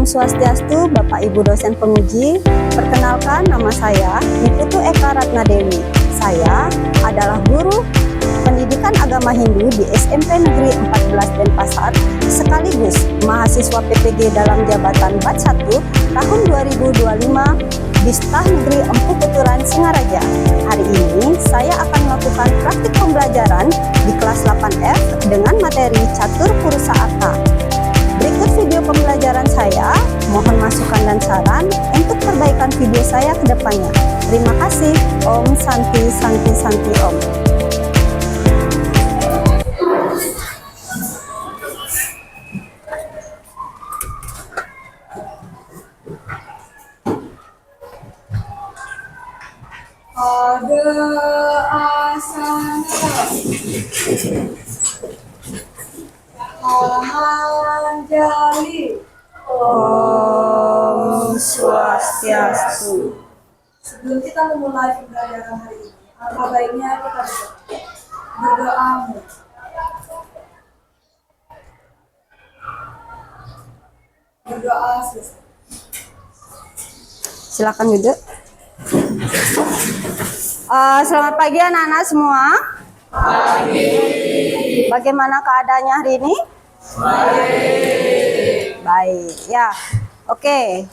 Swastiastu, Bapak Ibu dosen penguji. Perkenalkan, nama saya Niputu Eka Ratnadewi. Saya adalah guru pendidikan agama Hindu di SMP Negeri 14 Denpasar, sekaligus mahasiswa PPG dalam jabatan Bat 1 tahun 2025 di Stah Negeri Empu Peturan Singaraja. Hari ini saya akan melakukan praktik pembelajaran di kelas 8F dengan materi Catur Purusa Arta. Berikut video pembelajaran saya, mohon masukan dan saran untuk perbaikan video saya ke depannya. Terima kasih. Om Santi Santi Santi Om. Ada asana Jali. Om Swastiastu. Sebelum kita memulai pembelajaran hari ini, alangkah baiknya kita berdoa. Berdoa selesai. Silakan duduk. Selamat pagi anak-anak semua. Pagi. Bagaimana keadaannya hari ini? Baik. Ya, oke.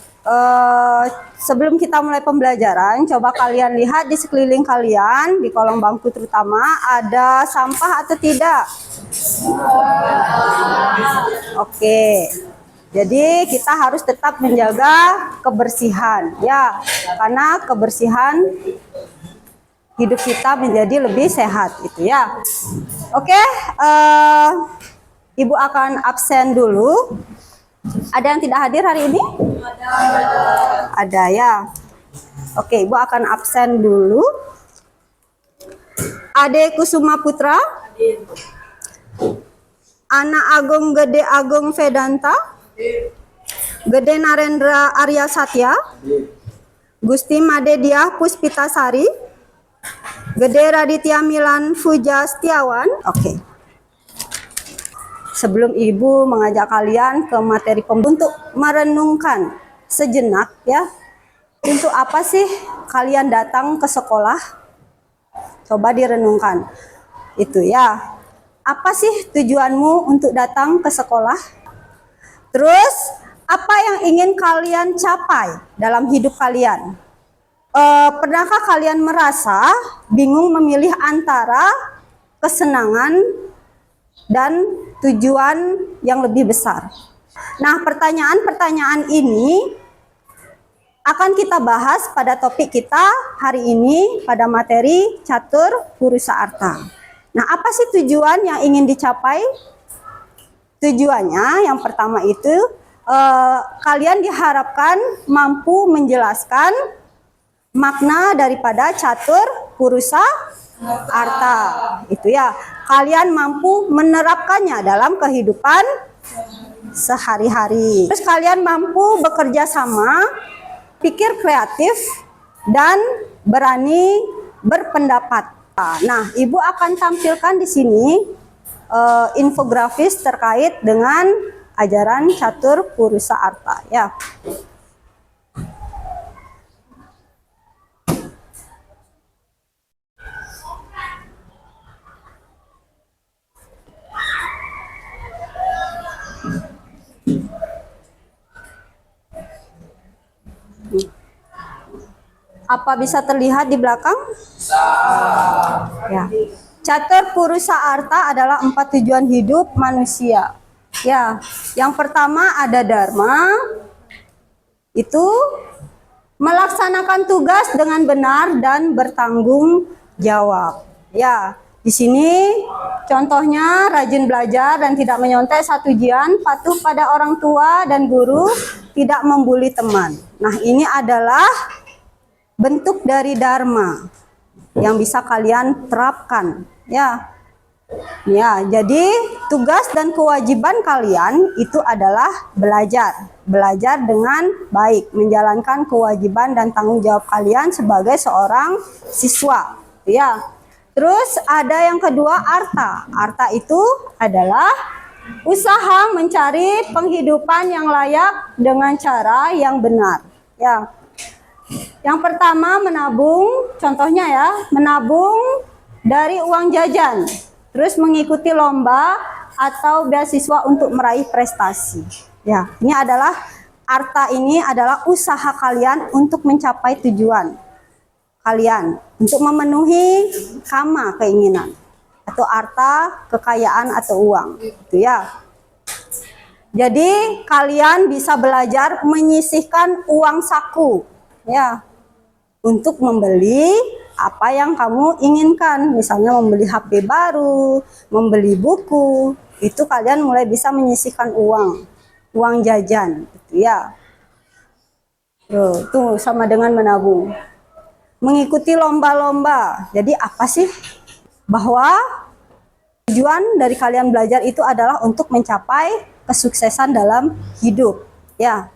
Sebelum kita mulai pembelajaran, coba kalian lihat di sekeliling kalian, di kolong bangku terutama, ada sampah atau tidak? Oke. Jadi kita harus tetap menjaga kebersihan, ya, karena kebersihan hidup kita menjadi lebih sehat, itu ya. Oke, Ibu akan absen dulu. Ada yang tidak hadir hari ini? Ada ya. Oke, Ibu akan absen dulu. Ade Kusuma Putra, Anak Agung Gede Agung Vedanta, Gede Narendra Arya Satya, Gusti Made Diah Puspitasari, Gede Raditya Milan Fuja Setiawan. Oke. Sebelum Ibu mengajak kalian ke materi untuk merenungkan sejenak ya. Untuk apa sih kalian datang ke sekolah? Coba direnungkan. Itu ya. Apa sih tujuanmu untuk datang ke sekolah? Terus, apa yang ingin kalian capai dalam hidup kalian? Pernahkah kalian merasa bingung memilih antara kesenangan dan tujuan yang lebih besar? Nah, pertanyaan-pertanyaan ini akan kita bahas pada topik kita hari ini pada materi Catur Purusa Arta. Nah, apa sih tujuan yang ingin dicapai? Tujuannya yang pertama itu kalian diharapkan mampu menjelaskan makna daripada Catur Purusa Arta. Itu ya, kalian mampu menerapkannya dalam kehidupan sehari-hari. Terus kalian mampu bekerja sama, pikir kreatif, dan berani berpendapat. Nah, Ibu akan tampilkan di sini infografis terkait dengan ajaran Catur Purusa Arta ya. Apa bisa terlihat di belakang? Ya. Catur Purusa Arta adalah 4 tujuan hidup manusia. Ya, yang pertama ada dharma. Itu melaksanakan tugas dengan benar dan bertanggung jawab. Ya, di sini contohnya rajin belajar dan tidak menyontek saat ujian, patuh pada orang tua dan guru, tidak membuli teman. Nah, ini adalah bentuk dari dharma yang bisa kalian terapkan ya. Ya, jadi tugas dan kewajiban kalian itu adalah belajar dengan baik, menjalankan kewajiban dan tanggung jawab kalian sebagai seorang siswa ya. Terus ada yang kedua, arta. Arta itu adalah Usaha mencari penghidupan yang layak dengan cara yang benar. Ya. Yang pertama menabung, contohnya ya, menabung dari uang jajan, terus mengikuti lomba atau beasiswa untuk meraih prestasi. Ya, ini adalah arta, ini adalah usaha kalian untuk mencapai tujuan kalian, untuk memenuhi kama, keinginan, atau arta, kekayaan atau uang, itu ya. Jadi kalian bisa belajar menyisihkan uang saku, ya, untuk membeli apa yang kamu inginkan, misalnya membeli HP baru, membeli buku, itu kalian mulai bisa menyisihkan uang jajan, gitu ya. Tuh sama dengan menabung. Mengikuti lomba-lomba. Jadi apa sih? Bahwa tujuan dari kalian belajar itu adalah untuk mencapai kesuksesan dalam hidup, ya.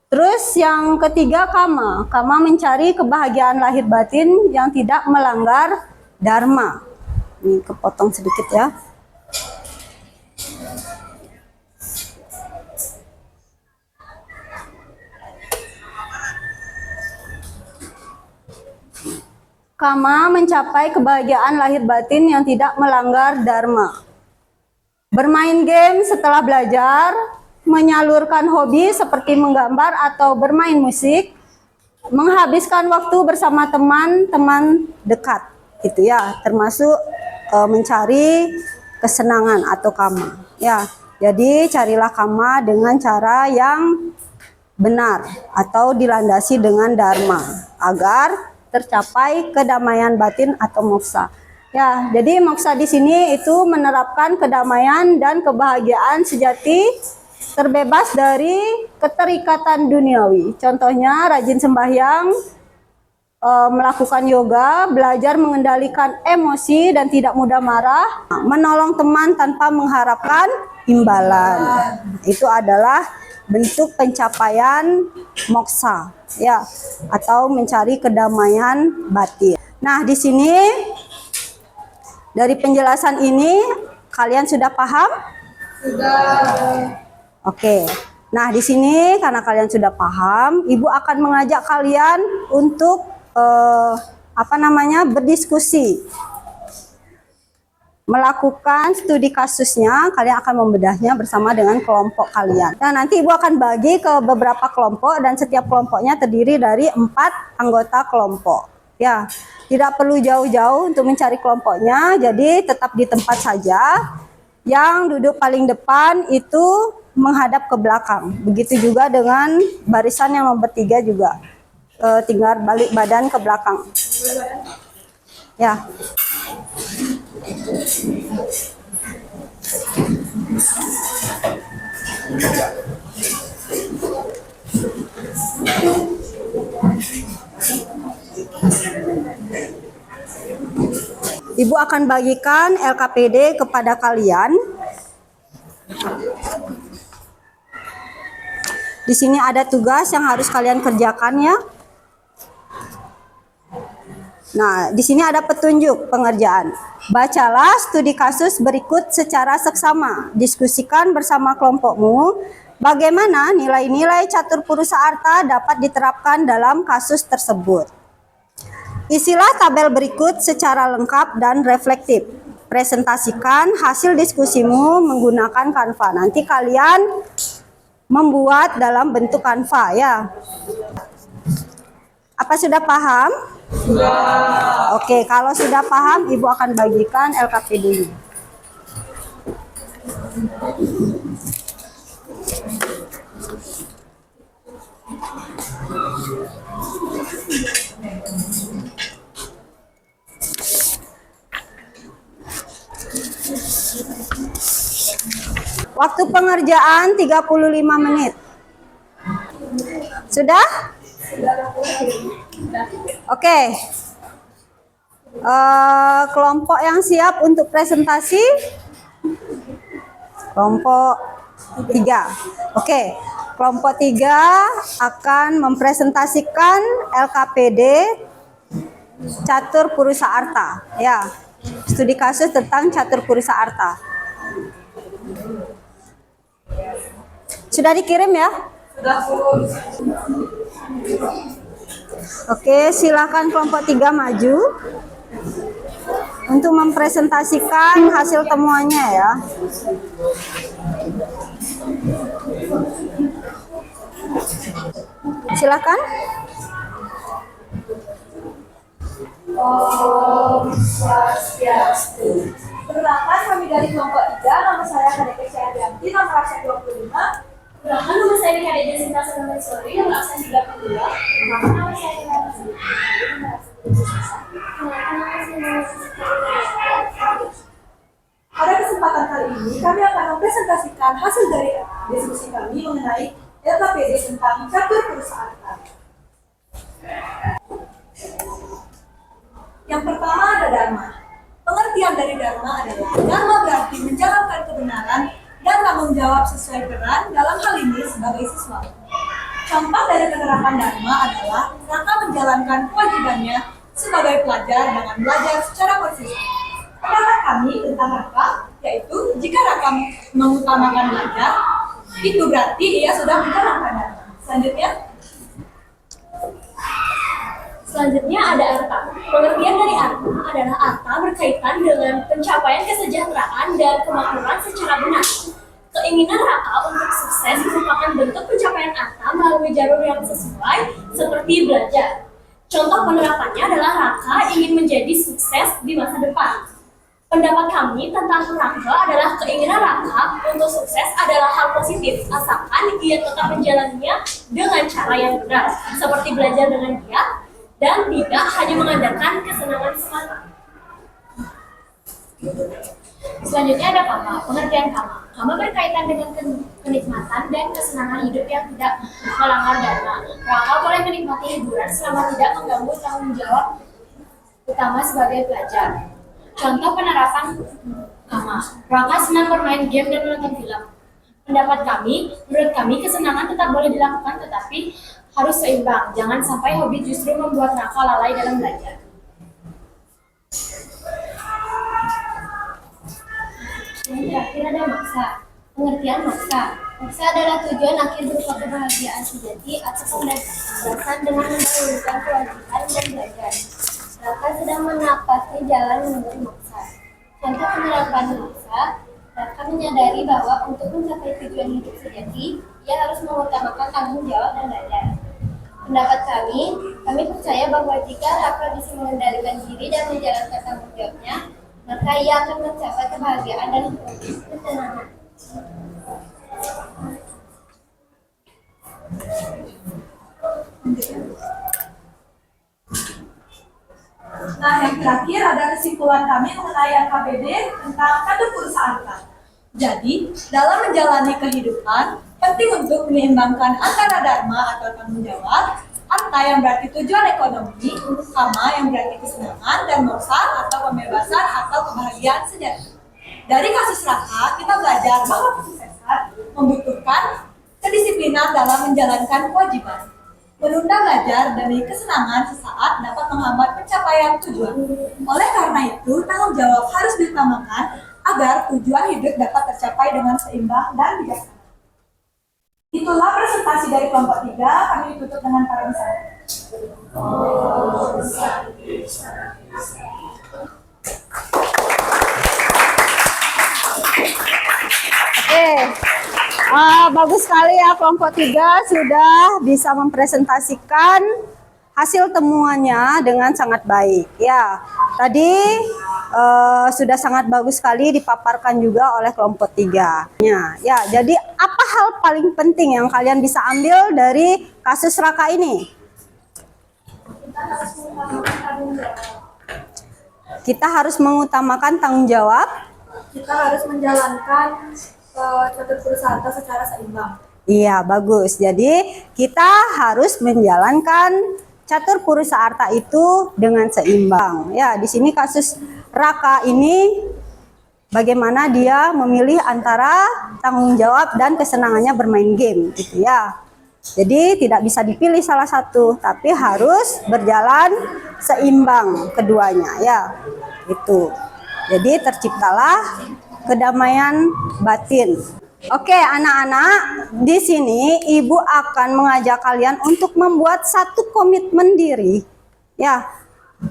Terus yang ketiga kama. Kama mencari kebahagiaan lahir batin yang tidak melanggar dharma. Ini kepotong sedikit ya. Kama mencapai kebahagiaan lahir batin yang tidak melanggar dharma. Bermain game setelah belajar, menyalurkan hobi seperti menggambar atau bermain musik, menghabiskan waktu bersama teman-teman dekat, gitu ya, termasuk mencari kesenangan atau kama. Ya, jadi carilah kama dengan cara yang benar atau dilandasi dengan dharma agar tercapai kedamaian batin atau moksa. Ya, jadi moksa di sini itu menerapkan kedamaian dan kebahagiaan sejati, terbebas dari keterikatan duniawi. Contohnya rajin sembahyang, melakukan yoga, belajar mengendalikan emosi dan tidak mudah marah, menolong teman tanpa mengharapkan imbalan. Itu adalah bentuk pencapaian moksa, ya, atau mencari kedamaian batin. Nah, di sini dari penjelasan ini kalian sudah paham? Sudah. Oke. Nah, di sini karena kalian sudah paham, Ibu akan mengajak kalian untuk berdiskusi. Melakukan studi kasusnya, kalian akan membedahnya bersama dengan kelompok kalian. Nah, nanti Ibu akan bagi ke beberapa kelompok dan setiap kelompoknya terdiri dari 4 anggota kelompok. Ya, tidak perlu jauh-jauh untuk mencari kelompoknya, jadi tetap di tempat saja. Yang duduk paling depan itu menghadap ke belakang. Begitu juga dengan barisan yang nomor 3 juga. Tinggal balik badan ke belakang. Ya. Ibu akan bagikan LKPD kepada kalian. Di sini ada tugas yang harus kalian kerjakan ya. Nah, di sini ada petunjuk pengerjaan. Bacalah studi kasus berikut secara seksama. Diskusikan bersama kelompokmu bagaimana nilai-nilai catur purusa arta dapat diterapkan dalam kasus tersebut. Isilah tabel berikut secara lengkap dan reflektif. Presentasikan hasil diskusimu menggunakan Canva. Nanti kalian membuat dalam bentuk Canva ya. Apa sudah paham? Sudah. Oke, kalau sudah paham, Ibu akan bagikan LKPD-nya. Waktu pengerjaan 35 menit. Sudah? Oke. Kelompok yang siap untuk presentasi? Kelompok 3. Oke. Kelompok 3 akan mempresentasikan LKPD catur purusa arta. Ya. Studi kasus tentang catur purusa arta. Sudah dikirim ya? Sudah Bu. Oke, silakan kelompok 3 maju untuk mempresentasikan hasil temuannya ya. Silakan. Om Swastiastu. Perkenalkan, kami dari kelompok 3, nama saya Kadek Cahyanti, nomor absen 25. Perkenalkan, nama saya Kadek Jessica Sori, nomor absen 32. Perkenalkan, nama saya Kadek Pada kesempatan kali ini, kami akan mempresentasikan hasil dari diskusi kami mengenai LKPD tentang catur perusahaan. Yang pertama ada Dharma. Pengertian dari Dharma adalah Dharma berarti menjalankan kebenaran dan tanggung jawab sesuai peran dalam hal ini sebagai siswa. Contoh dari penerapan Dharma adalah Raka menjalankan kewajibannya sebagai pelajar dengan belajar secara konsisten. Pendapat kami tentang Raka yaitu jika Raka mengutamakan belajar, itu berarti dia sudah menjalankan Dharma. Selanjutnya ada arta. Pengertian dari arta adalah arta berkaitan dengan pencapaian kesejahteraan dan kemakmuran secara benar. Keinginan Raka untuk sukses merupakan bentuk pencapaian arta melalui jalur yang sesuai seperti belajar. Contoh penerapannya adalah Raka ingin menjadi sukses di masa depan. Pendapat kami tentang Raka adalah keinginan Raka untuk sukses adalah hal positif asalkan ia tetap menjalaninya dengan cara yang benar, seperti belajar dengan giat dan tidak hanya mengandalkan kesenangan semata. Selanjutnya ada kama. Pengertian kama. Kama berkaitan dengan kenikmatan dan kesenangan hidup yang tidak melanggar dharma. Raka boleh menikmati hiburan selama tidak mengganggu tanggung jawab utama sebagai pelajar. Contoh penerapan kama. Raka senang bermain game dan menonton film. Pendapat kami, menurut kami kesenangan tetap boleh dilakukan tetapi harus seimbang. Jangan sampai hobi justru membuat Raka lalai dalam belajar. Yang terakhir ada maksa. Pengertian maksa. Maksa adalah tujuan akhir berupa kebahagiaan sejati atau pembebasan dengan mendahulukan kewajiban dan belajar. Raka sedang menapaki jalan menuju maksa. Contoh penerapan maksa, Raka menyadari bahwa untuk mencapai tujuan hidup sejati, ia harus mengutamakan tanggung jawab dan belajar. Pendapat kami percaya bahwa jika Raka bisa mengendalikan diri dan menjalankan tanggung jawabnya, maka ia akan mencapai kebahagiaan dan ketenangan. Nah, yang terakhir ada kesimpulan kami mengenai LKPD tentang catur perusahaan. Jadi, dalam menjalani kehidupan, penting untuk menyeimbangkan antara dharma atau tanggung jawab, arta yang berarti tujuan ekonomi, kama yang berarti kesenangan, dan moksa atau pembebasan atau kebahagiaan sejati. Dari kasus Raka, kita belajar bahwa kesuksesan membutuhkan kedisiplinan dalam menjalankan kewajiban. Menunda belajar demi kesenangan sesaat dapat menghambat pencapaian tujuan. Oleh karena itu, tanggung jawab harus diutamakan agar tujuan hidup dapat tercapai dengan seimbang dan bijaksana. Itulah presentasi dari kelompok 3, kami ditutup dengan para misalnya. Bagus sekali ya, kelompok 3 sudah bisa mempresentasikan hasil temuannya dengan sangat baik. Ya, tadi sudah sangat bagus sekali dipaparkan juga oleh kelompok 3. Ya, jadi apa hal paling penting yang kalian bisa ambil dari kasus Raka ini? Kita harus mengutamakan tanggung jawab. Kita harus menjalankan catur perusahaan secara seimbang. Iya, bagus. Jadi kita harus menjalankan catur purusa arta itu dengan seimbang. Ya, di sini kasus Raka ini bagaimana dia memilih antara tanggung jawab dan kesenangannya bermain game, gitu ya. Jadi tidak bisa dipilih salah satu, tapi harus berjalan seimbang keduanya, ya. Itu. Jadi terciptalah kedamaian batin. Oke, anak-anak, di sini Ibu akan mengajak kalian untuk membuat satu komitmen diri. Ya,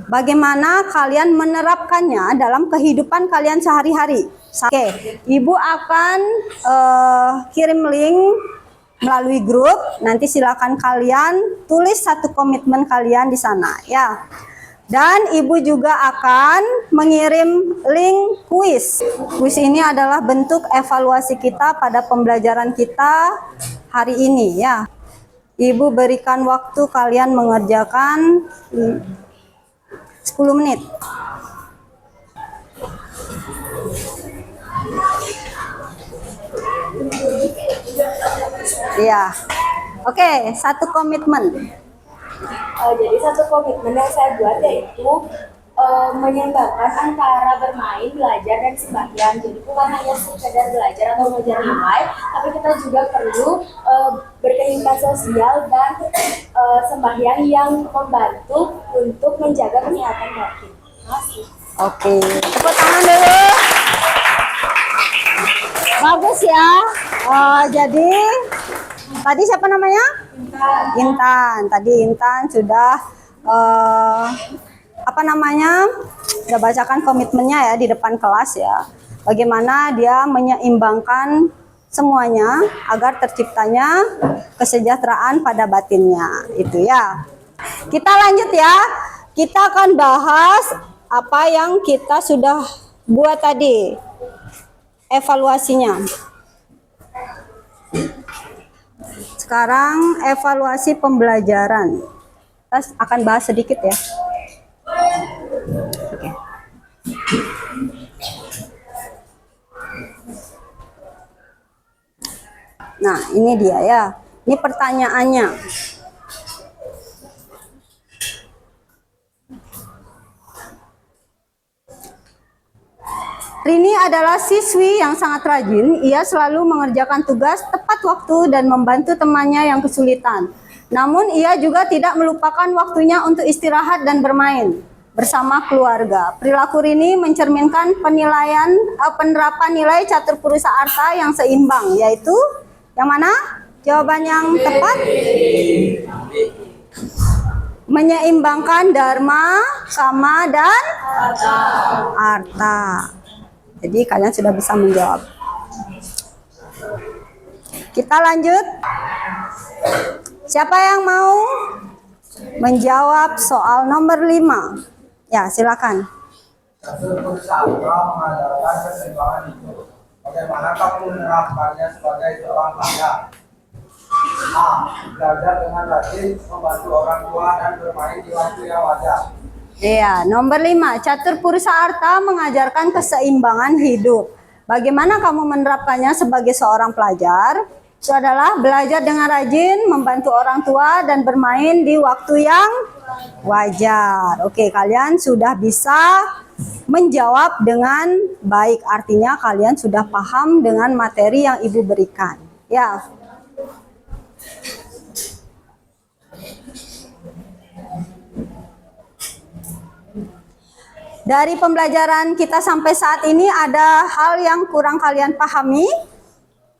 bagaimana kalian menerapkannya dalam kehidupan kalian sehari-hari. Oke, Ibu akan kirim link melalui grup. Nanti silakan kalian tulis satu komitmen kalian di sana, ya. Dan Ibu juga akan mengirim link kuis. Kuis ini adalah bentuk evaluasi kita pada pembelajaran kita hari ini, ya. Ibu berikan waktu kalian mengerjakan 10 menit. Iya. Oke, satu komitmen. Jadi satu komitmen yang saya buat yaitu menyeimbangkan antara bermain, belajar, dan sembahyang. Jadi bukan hanya sekedar belajar atau mengejar nilai, tapi kita juga perlu berkehidupan sosial dan sembahyang yang membantu untuk menjaga kesehatan batin. Terima kasih. Oke, tepuk tangan dulu. Bagus ya. Jadi tadi siapa namanya? Intan. Tadi Intan sudah sudah bacakan komitmennya ya di depan kelas ya. Bagaimana dia menyeimbangkan semuanya agar terciptanya kesejahteraan pada batinnya. Itu ya. Kita lanjut ya. Kita akan bahas apa yang kita sudah buat tadi. Evaluasinya. Sekarang evaluasi pembelajaran. Kita akan bahas sedikit ya. Oke. Nah, ini dia ya. Ini pertanyaannya. Rini adalah siswi yang sangat rajin. Ia selalu mengerjakan tugas tepat waktu dan membantu temannya yang kesulitan. Namun ia juga tidak melupakan waktunya untuk istirahat dan bermain bersama keluarga. Perilaku Rini mencerminkan penerapan nilai catur purusa arta yang seimbang, yaitu yang mana? Jawaban yang tepat? Menyeimbangkan dharma, kama, dan arta. Jadi kalian sudah bisa menjawab. Kita lanjut. Siapa yang mau menjawab soal nomor 5? Ya, silakan. Catur purusa arta mengajarkan keseimbangan hidup. Bagaimana kamu menerapkannya sebagai seorang pelajar? A. Belajar dengan rajin, membantu orang tua, dan bermain di waktu yang wajar. Iya, nomor 5. Catur purusa arta mengajarkan keseimbangan hidup. Bagaimana kamu menerapkannya sebagai seorang pelajar? Itu adalah belajar dengan rajin, membantu orang tua, dan bermain di waktu yang wajar. Oke, kalian sudah bisa menjawab dengan baik. Artinya kalian sudah paham dengan materi yang Ibu berikan. Ya. Dari pembelajaran kita sampai saat ini ada hal yang kurang kalian pahami?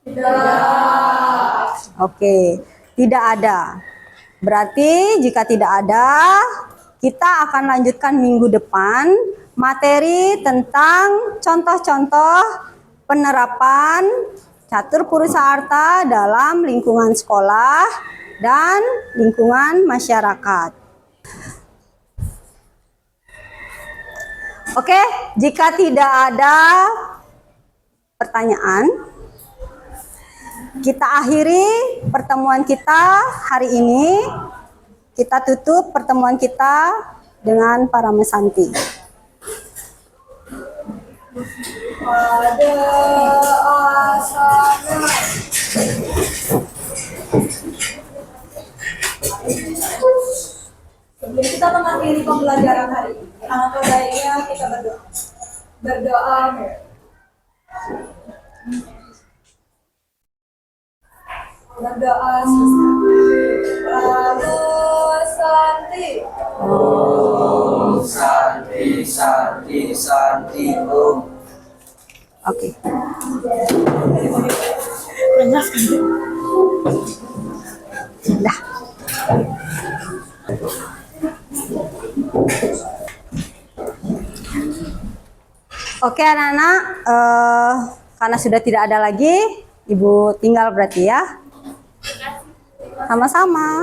Tidak. Oke, tidak ada. Berarti jika tidak ada, kita akan lanjutkan minggu depan materi tentang contoh-contoh penerapan catur purusa arta dalam lingkungan sekolah dan lingkungan masyarakat. Oke, jika tidak ada pertanyaan, kita akhiri pertemuan kita hari ini. Kita tutup pertemuan kita dengan Paramesanti. Pada asana. Sebelum kita mengakhiri pembelajaran hari ini, alangkah baiknya kita berdoa. Berdoa. Berdoa Santi. Santi, Santi, Santi, Om. Oke. Dah. Oke anak-anak, karena sudah tidak ada lagi, Ibu tinggal berarti ya. Sama-sama.